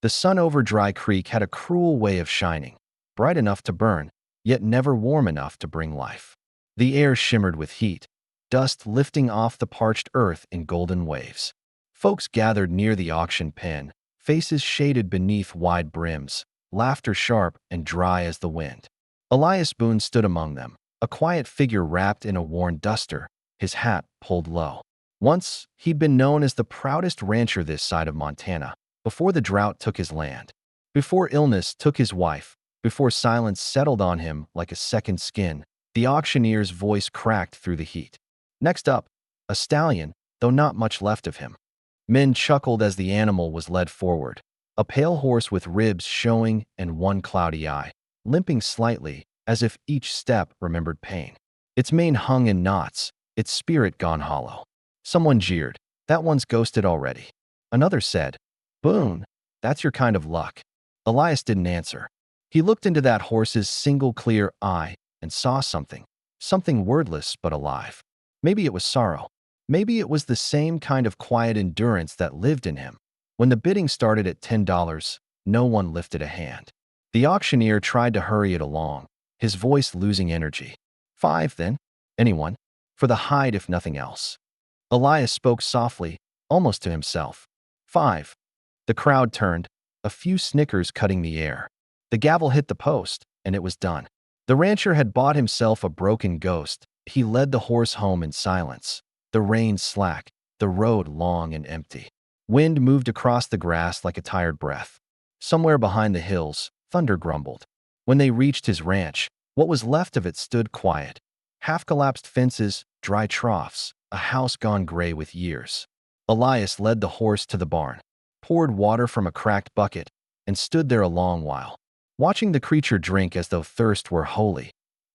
The sun over Dry Creek had a cruel way of shining, bright enough to burn, yet never warm enough to bring life. The air shimmered with heat, dust lifting off the parched earth in golden waves. Folks gathered near the auction pen, faces shaded beneath wide brims, laughter sharp and dry as the wind. Elias Boone stood among them, a quiet figure wrapped in a worn duster, his hat pulled low. Once, he'd been known as the proudest rancher this side of Montana, before the drought took his land, before illness took his wife, before silence settled on him like a second skin. The auctioneer's voice cracked through the heat. Next up, a stallion, though not much left of him. Men chuckled as the animal was led forward, a pale horse with ribs showing and one cloudy eye, limping slightly, as if each step remembered pain. Its mane hung in knots, its spirit gone hollow. Someone jeered, "That one's ghosted already." Another said, "Boone, that's your kind of luck." Elias didn't answer. He looked into that horse's single clear eye and saw something wordless but alive. Maybe it was sorrow. Maybe it was the same kind of quiet endurance that lived in him. When the bidding started at $10, no one lifted a hand. The auctioneer tried to hurry it along, his voice losing energy. "5, then? Anyone? For the hide if nothing else." Elias spoke softly, almost to himself. "5." The crowd turned, a few snickers cutting the air. The gavel hit the post, and it was done. The rancher had bought himself a broken ghost. He led the horse home in silence. The reins slack, the road long and empty. Wind moved across the grass like a tired breath. Somewhere behind the hills, thunder grumbled. When they reached his ranch, what was left of it stood quiet. Half-collapsed fences, dry troughs, a house gone gray with years. Elias led the horse to the barn, poured water from a cracked bucket, and stood there a long while, watching the creature drink as though thirst were holy.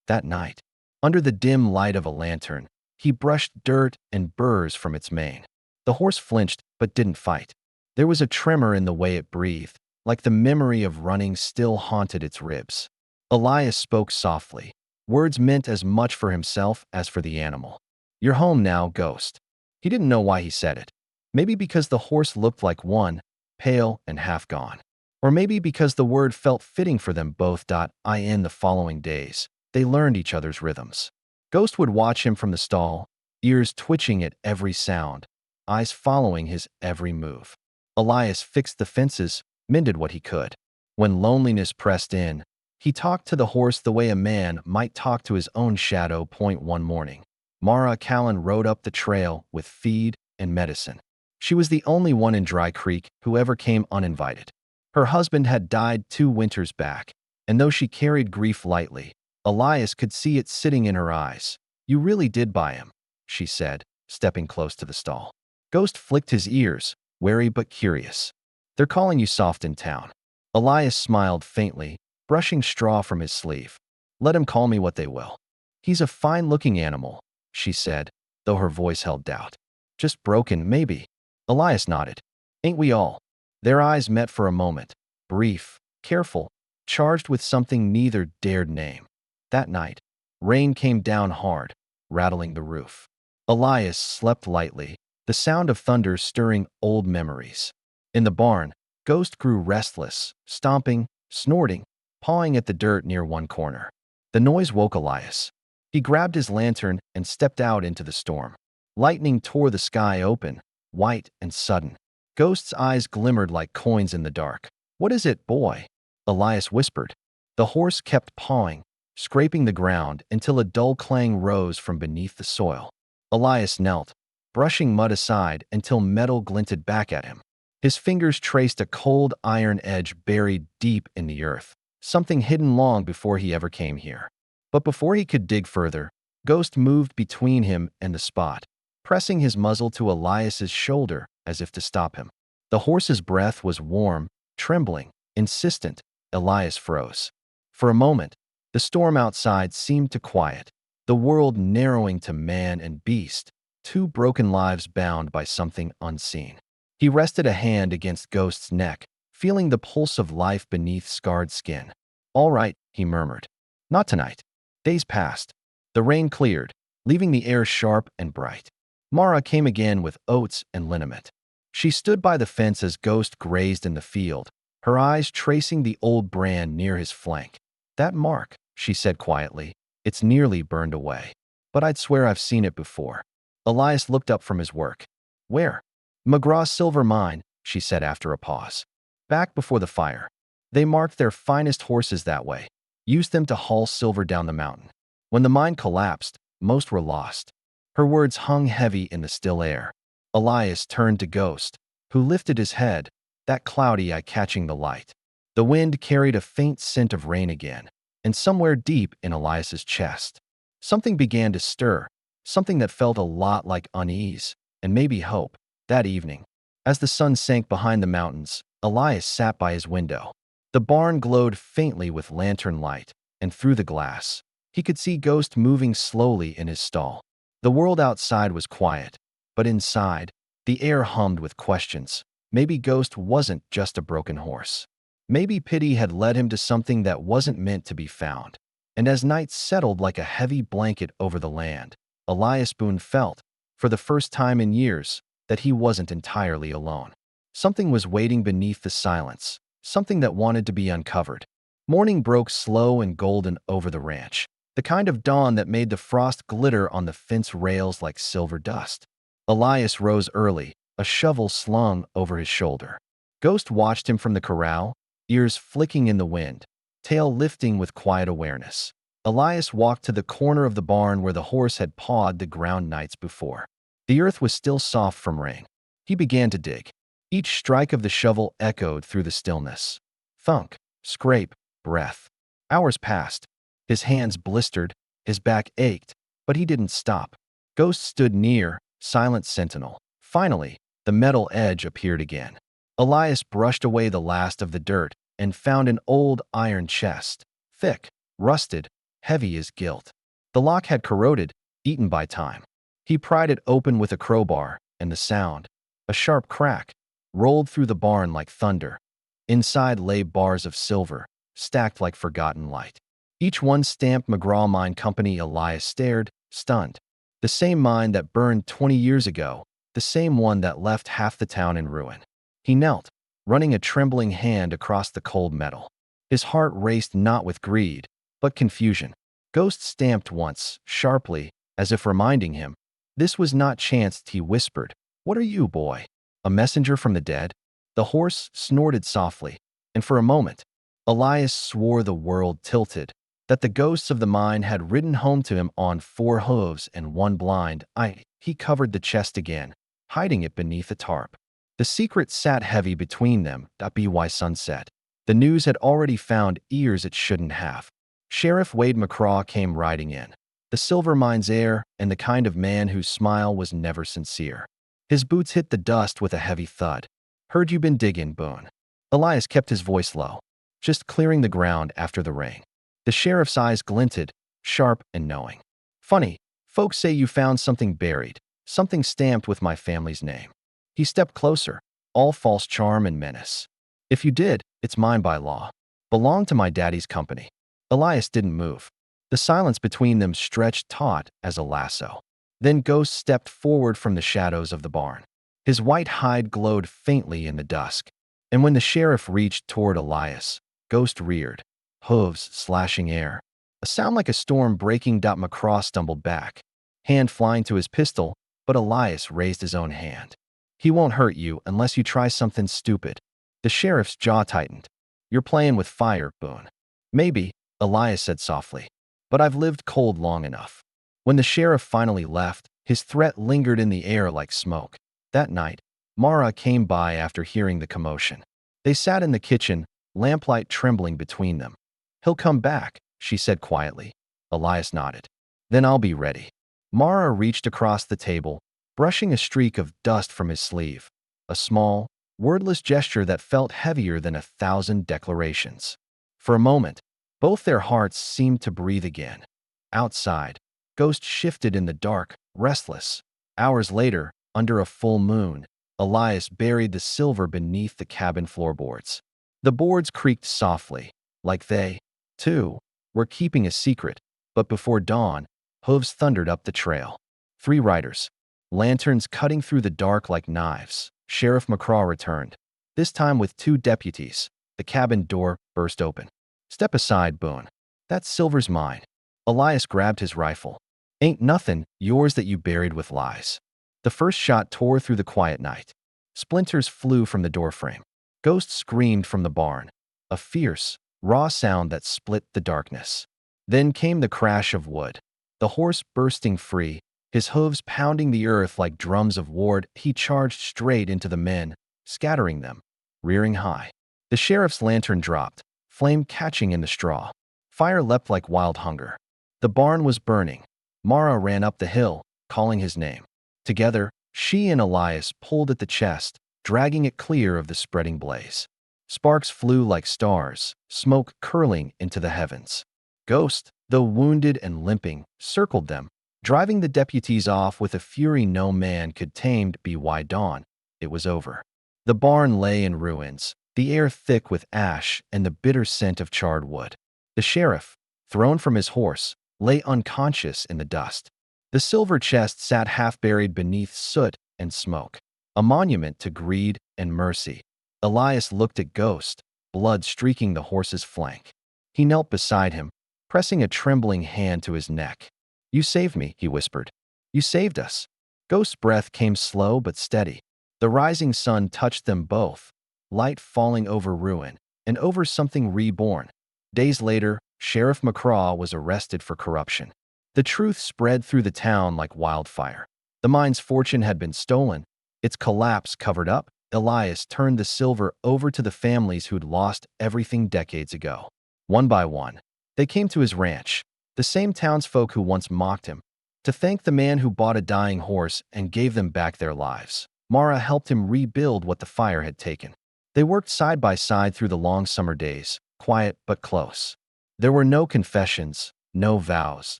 That night, under the dim light of a lantern, he brushed dirt and burrs from its mane. The horse flinched but didn't fight. There was a tremor in the way it breathed, like the memory of running still haunted its ribs. Elias spoke softly, words meant as much for himself as for the animal. "You're home now, ghost." He didn't know why he said it. Maybe because the horse looked like one, pale and half gone. Or maybe because the word felt fitting for them both. In the following days, they learned each other's rhythms. Ghost would watch him from the stall, ears twitching at every sound, eyes following his every move. Elias fixed the fences, mended what he could. When loneliness pressed in, he talked to the horse the way a man might talk to his own shadow. One morning, Mara Callan rode up the trail with feed and medicine. She was the only one in Dry Creek who ever came uninvited. Her husband had died 2 winters back, and though she carried grief lightly, Elias could see it sitting in her eyes. "You really did buy him," she said, stepping close to the stall. Ghost flicked his ears, wary but curious. "They're calling you soft in town." Elias smiled faintly, brushing straw from his sleeve. "Let him call me what they will. He's a fine-looking animal," she said, though her voice held doubt. "Just broken, maybe." Elias nodded. "Ain't we all?" Their eyes met for a moment, brief, careful, charged with something neither dared name. That night, rain came down hard, rattling the roof. Elias slept lightly, the sound of thunder stirring old memories. In the barn, Ghost grew restless, stomping, snorting, pawing at the dirt near one corner. The noise woke Elias. He grabbed his lantern and stepped out into the storm. Lightning tore the sky open, white and sudden. Ghost's eyes glimmered like coins in the dark. "What is it, boy?" Elias whispered. The horse kept pawing, scraping the ground until a dull clang rose from beneath the soil. Elias knelt, brushing mud aside until metal glinted back at him. His fingers traced a cold iron edge buried deep in the earth, something hidden long before he ever came here. But before he could dig further, Ghost moved between him and the spot, pressing his muzzle to Elias's shoulder as if to stop him. The horse's breath was warm, trembling, insistent. Elias froze. For a moment, the storm outside seemed to quiet, the world narrowing to man and beast, 2 broken lives bound by something unseen. He rested a hand against Ghost's neck, feeling the pulse of life beneath scarred skin. "All right," he murmured. "Not tonight." Days passed. The rain cleared, leaving the air sharp and bright. Mara came again with oats and liniment. She stood by the fence as Ghost grazed in the field, her eyes tracing the old brand near his flank. "That mark," she said quietly, "it's nearly burned away. But I'd swear I've seen it before." Elias looked up from his work. "Where?" "McGraw's silver mine," she said after a pause. "Back before the fire. They marked their finest horses that way, used them to haul silver down the mountain. When the mine collapsed, most were lost." Her words hung heavy in the still air. Elias turned to Ghost, who lifted his head, that cloudy eye catching the light. The wind carried a faint scent of rain again, and somewhere deep in Elias's chest, something began to stir, something that felt a lot like unease, and maybe hope. That evening, as the sun sank behind the mountains, Elias sat by his window. The barn glowed faintly with lantern light, and through the glass, he could see Ghost moving slowly in his stall. The world outside was quiet, but inside, the air hummed with questions. Maybe Ghost wasn't just a broken horse. Maybe pity had led him to something that wasn't meant to be found. And as night settled like a heavy blanket over the land, Elias Boone felt, for the first time in years, that he wasn't entirely alone. Something was waiting beneath the silence, something that wanted to be uncovered. Morning broke slow and golden over the ranch, the kind of dawn that made the frost glitter on the fence rails like silver dust. Elias rose early, a shovel slung over his shoulder. Ghost watched him from the corral, ears flicking in the wind, tail lifting with quiet awareness. Elias walked to the corner of the barn where the horse had pawed the ground nights before. The earth was still soft from rain. He began to dig. Each strike of the shovel echoed through the stillness. Thunk, scrape, breath. Hours passed. His hands blistered, his back ached, but he didn't stop. Ghost stood near, silent sentinel. Finally, the metal edge appeared again. Elias brushed away the last of the dirt and found an old iron chest, thick, rusted, heavy as gilt. The lock had corroded, eaten by time. He pried it open with a crowbar, and the sound, a sharp crack, rolled through the barn like thunder. Inside lay bars of silver, stacked like forgotten light. Each one stamped McGraw Mine Company. Elias stared, stunned. The same mine that burned 20 years ago, the same one that left half the town in ruin. He knelt, running a trembling hand across the cold metal. His heart raced not with greed, but confusion. Ghost stamped once, sharply, as if reminding him. This was not chance. He whispered, "What are you, boy? A messenger from the dead?" The horse snorted softly, and for a moment, Elias swore the world tilted, that the ghosts of the mine had ridden home to him on 4 hooves and 1 blind eye. He covered the chest again, hiding it beneath a tarp. The secret sat heavy between them. By sunset, the news had already found ears it shouldn't have. Sheriff Wade McCraw came riding in, the silver mine's heir and the kind of man whose smile was never sincere. His boots hit the dust with a heavy thud. "Heard you been digging, Boone." Elias kept his voice low, just clearing the ground after the rain. The sheriff's eyes glinted, sharp and knowing. "Funny, folks say you found something buried, something stamped with my family's name." He stepped closer, all false charm and menace. "If you did, it's mine by law. Belonged to my daddy's company." Elias didn't move. The silence between them stretched taut as a lasso. Then Ghost stepped forward from the shadows of the barn. His white hide glowed faintly in the dusk. And when the sheriff reached toward Elias, Ghost reared, hooves slashing air. A sound like a storm breaking. McCraw stumbled back, hand flying to his pistol, but Elias raised his own hand. "He won't hurt you unless you try something stupid." The sheriff's jaw tightened. "You're playing with fire, Boone." "Maybe," Elias said softly, "but I've lived cold long enough." When the sheriff finally left, his threat lingered in the air like smoke. That night, Mara came by after hearing the commotion. They sat in the kitchen, lamplight trembling between them. "He'll come back," she said quietly. Elias nodded. "Then I'll be ready." Mara reached across the table, brushing a streak of dust from his sleeve. A small, wordless gesture that felt heavier than 1,000 declarations. For a moment, both their hearts seemed to breathe again. Outside, Ghost shifted in the dark, restless. Hours later, under a full moon, Elias buried the silver beneath the cabin floorboards. The boards creaked softly, like they, too, were keeping a secret, but before dawn, hooves thundered up the trail. 3 riders, lanterns cutting through the dark like knives. Sheriff McCraw returned, this time with 2 deputies, The cabin door burst open. "Step aside, Boone. That silver's mine." Elias grabbed his rifle. "Ain't nothing yours that you buried with lies." The first shot tore through the quiet night. Splinters flew from the doorframe. Ghost screamed from the barn, a fierce, raw sound that split the darkness. Then came the crash of wood. The horse bursting free, his hooves pounding the earth like drums of war. He charged straight into the men, scattering them, rearing high. The sheriff's lantern dropped, flame catching in the straw. Fire leapt like wild hunger. The barn was burning. Mara ran up the hill, calling his name. Together, she and Elias pulled at the chest, dragging it clear of the spreading blaze. Sparks flew like stars, smoke curling into the heavens. Ghost, though wounded and limping, circled them, driving the deputies off with a fury no man could tame. By dawn, it was over. The barn lay in ruins, the air thick with ash and the bitter scent of charred wood. The sheriff, thrown from his horse, lay unconscious in the dust. The silver chest sat half-buried beneath soot and smoke, a monument to greed and mercy. Elias looked at Ghost, blood streaking the horse's flank. He knelt beside him, pressing a trembling hand to his neck. "You saved me," he whispered. "You saved us." Ghost's breath came slow but steady. The rising sun touched them both, light falling over ruin and over something reborn. Days later, Sheriff McCraw was arrested for corruption. The truth spread through the town like wildfire. The mine's fortune had been stolen, its collapse covered up. Elias turned the silver over to the families who'd lost everything decades ago. One by one, they came to his ranch, the same townsfolk who once mocked him, to thank the man who bought a dying horse and gave them back their lives. Mara helped him rebuild what the fire had taken. They worked side by side through the long summer days, quiet but close. There were no confessions, no vows,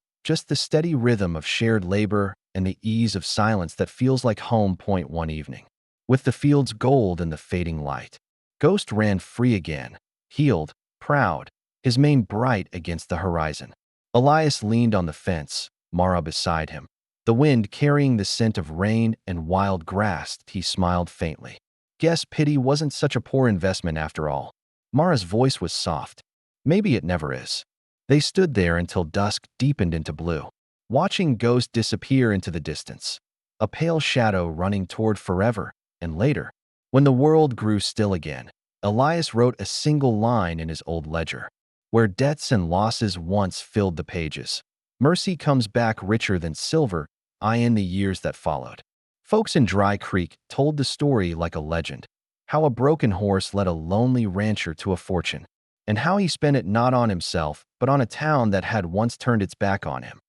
just the steady rhythm of shared labor and the ease of silence that feels like home. One evening, with the fields gold in the fading light, Ghost ran free again, healed, proud, his mane bright against the horizon. Elias leaned on the fence, Mara beside him. The wind carrying the scent of rain and wild grass. He smiled faintly. Guess pity wasn't such a poor investment after all. Mara's voice was soft. Maybe it never is. They stood there until dusk deepened into blue, watching Ghost disappear into the distance, a pale shadow running toward forever. And later, when the world grew still again, Elias wrote a single line in his old ledger, where debts and losses once filled the pages. Mercy comes back richer than silver. In the years that followed, folks in Dry Creek told the story like a legend, how a broken horse led a lonely rancher to a fortune, and how he spent it not on himself, but on a town that had once turned its back on him.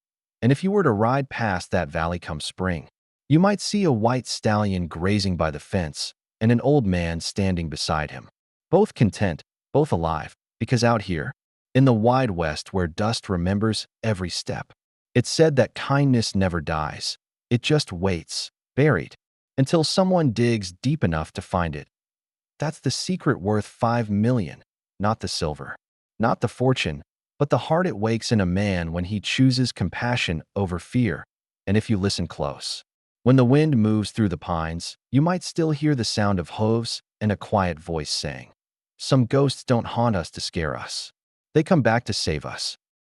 And if you were to ride past that valley come spring, you might see a white stallion grazing by the fence and an old man standing beside him, both content, both alive, because out here, in the wide West where dust remembers every step, it's said that kindness never dies. It just waits, buried, until someone digs deep enough to find it. That's the secret worth 5 million, not the silver, not the fortune, but the heart it wakes in a man when he chooses compassion over fear. And if you listen close, when the wind moves through the pines, you might still hear the sound of hooves and a quiet voice saying, "Some ghosts don't haunt us to scare us. They come back to save us."